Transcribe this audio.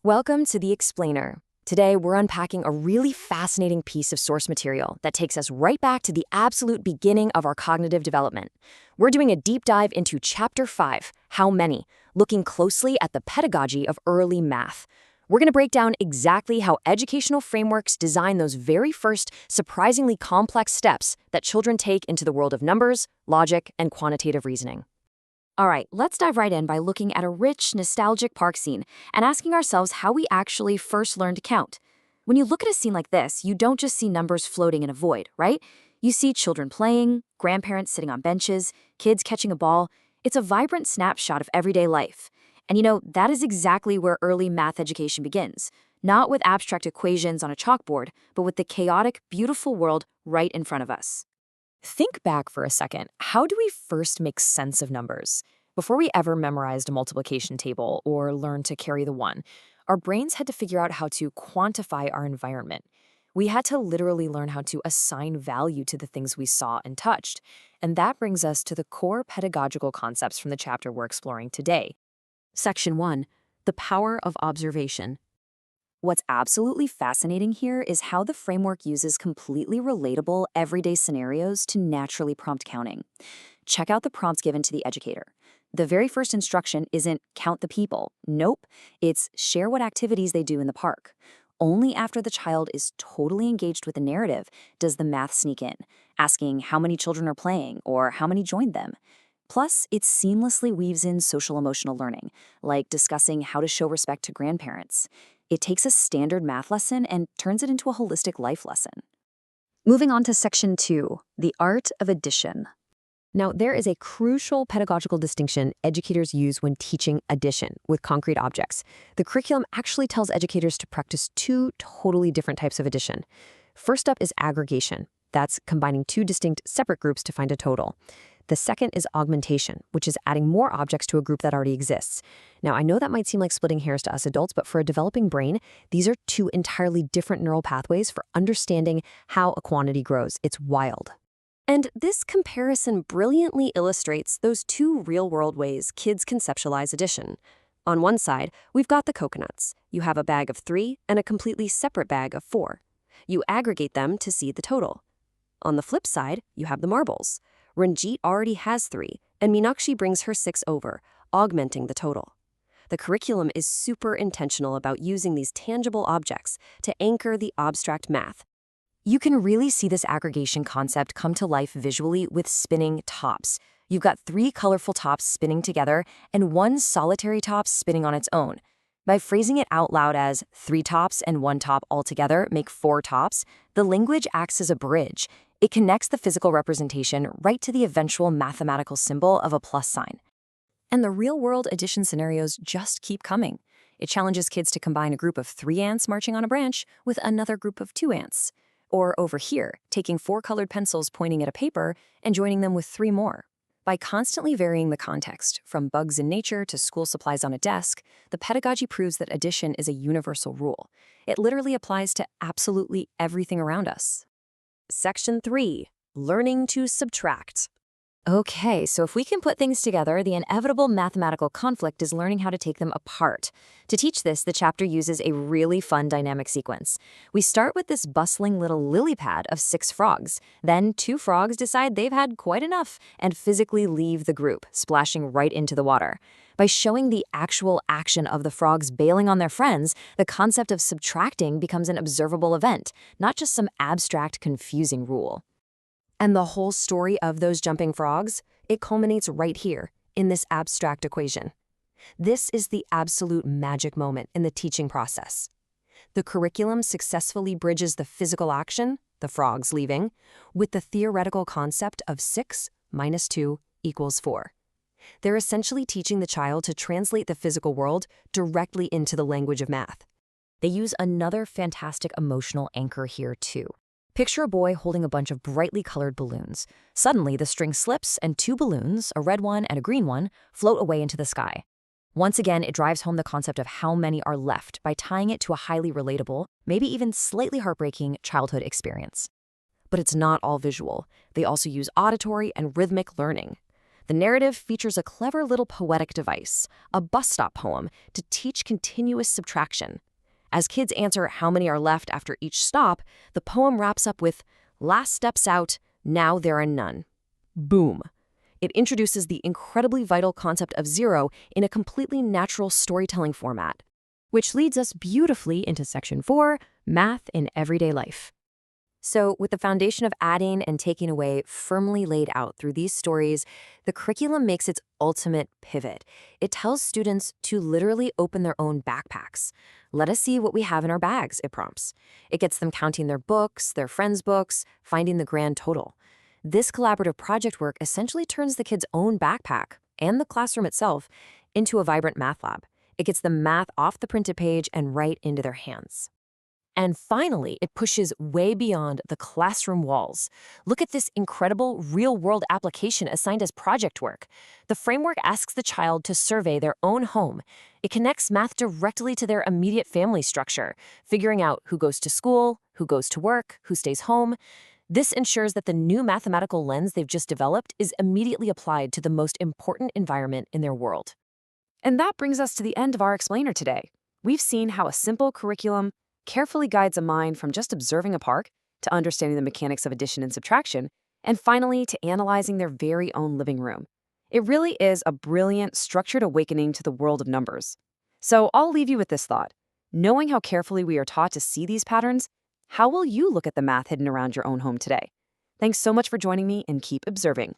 Welcome to The Explainer. Today, we're unpacking a really fascinating piece of source material that takes us right back to the absolute beginning of our cognitive development. We're doing a deep dive into Chapter 5, How Many, looking closely at the pedagogy of early math. We're going to break down exactly how educational frameworks design those very first, surprisingly complex steps that children take into the world of numbers, logic, and quantitative reasoning. All right, let's dive right in by looking at a rich, nostalgic park scene and asking ourselves how we actually first learned to count. When you look at a scene like this, you don't just see numbers floating in a void, right? You see children playing, grandparents sitting on benches, kids catching a ball. It's a vibrant snapshot of everyday life. And that is exactly where early math education begins. Not with abstract equations on a chalkboard, but with the chaotic, beautiful world right in front of us. Think back for a second. How do we first make sense of numbers? Before we ever memorized a multiplication table or learned to carry the one, our brains had to figure out how to quantify our environment. We had to literally learn how to assign value to the things we saw and touched. And that brings us to the core pedagogical concepts from the chapter we're exploring today. Section 1, the power of observation. What's absolutely fascinating here is how the framework uses completely relatable, everyday scenarios to naturally prompt counting. Check out the prompts given to the educator. The very first instruction isn't count the people. Nope, it's share what activities they do in the park. Only after the child is totally engaged with the narrative does the math sneak in, asking how many children are playing or how many joined them. Plus, it seamlessly weaves in social-emotional learning, like discussing how to show respect to grandparents. It takes a standard math lesson and turns it into a holistic life lesson. Moving on to Section 2, the art of addition. Now, there is a crucial pedagogical distinction educators use when teaching addition with concrete objects. The curriculum actually tells educators to practice two totally different types of addition. First up is aggregation. That's combining two distinct separate groups to find a total. The second is augmentation, which is adding more objects to a group that already exists. Now, I know that might seem like splitting hairs to us adults, but for a developing brain, these are two entirely different neural pathways for understanding how a quantity grows. It's wild. And this comparison brilliantly illustrates those two real-world ways kids conceptualize addition. On one side, we've got the coconuts. You have a bag of 3 and a completely separate bag of 4. You aggregate them to see the total. On the flip side, you have the marbles. Ranjit already has 3, and Meenakshi brings her 6 over, augmenting the total. The curriculum is super intentional about using these tangible objects to anchor the abstract math. You can really see this aggregation concept come to life visually with spinning tops. You've got 3 colorful tops spinning together and 1 solitary top spinning on its own. By phrasing it out loud as 3 tops and 1 top altogether make 4 tops, the language acts as a bridge. It connects the physical representation right to the eventual mathematical symbol of a plus sign. And the real-world addition scenarios just keep coming. It challenges kids to combine a group of 3 ants marching on a branch with another group of 2 ants. Or over here, taking 4 colored pencils pointing at a paper and joining them with 3 more. By constantly varying the context, from bugs in nature to school supplies on a desk, the pedagogy proves that addition is a universal rule. It literally applies to absolutely everything around us. Section 3, learning to subtract. Okay, so if we can put things together, the inevitable mathematical conflict is learning how to take them apart. To teach this, the chapter uses a really fun dynamic sequence. We start with this bustling little lily pad of 6 frogs. Then 2 frogs decide they've had quite enough and physically leave the group, splashing right into the water. By showing the actual action of the frogs bailing on their friends, the concept of subtracting becomes an observable event, not just some abstract, confusing rule. And the whole story of those jumping frogs, it culminates right here, in this abstract equation. This is the absolute magic moment in the teaching process. The curriculum successfully bridges the physical action, the frogs leaving, with the theoretical concept of 6 minus 2 equals 4. They're essentially teaching the child to translate the physical world directly into the language of math. They use another fantastic emotional anchor here, too. Picture a boy holding a bunch of brightly colored balloons. Suddenly, the string slips and 2 balloons, a red one and a green one, float away into the sky. Once again, it drives home the concept of how many are left by tying it to a highly relatable, maybe even slightly heartbreaking childhood experience. But it's not all visual. They also use auditory and rhythmic learning. The narrative features a clever little poetic device, a bus stop poem, to teach continuous subtraction. As kids answer how many are left after each stop, the poem wraps up with, "Last steps out, now there are none." Boom. It introduces the incredibly vital concept of zero in a completely natural storytelling format. Which leads us beautifully into Section 4, Math in Everyday Life. So, with the foundation of adding and taking away firmly laid out through these stories, the curriculum makes its ultimate pivot. It tells students to literally open their own backpacks. "Let us see what we have in our bags," it prompts. It gets them counting their books, their friends' books, finding the grand total. This collaborative project work essentially turns the kids' own backpack, and the classroom itself, into a vibrant math lab. It gets the math off the printed page and right into their hands. And finally, it pushes way beyond the classroom walls. Look at this incredible real-world application assigned as project work. The framework asks the child to survey their own home. It connects math directly to their immediate family structure, figuring out who goes to school, who goes to work, who stays home. This ensures that the new mathematical lens they've just developed is immediately applied to the most important environment in their world. And that brings us to the end of our explainer today. We've seen how a simple curriculum carefully guides a mind from just observing a park to understanding the mechanics of addition and subtraction, and finally to analyzing their very own living room. It really is a brilliant, structured awakening to the world of numbers. So I'll leave you with this thought. Knowing how carefully we are taught to see these patterns, how will you look at the math hidden around your own home today? Thanks so much for joining me, and keep observing.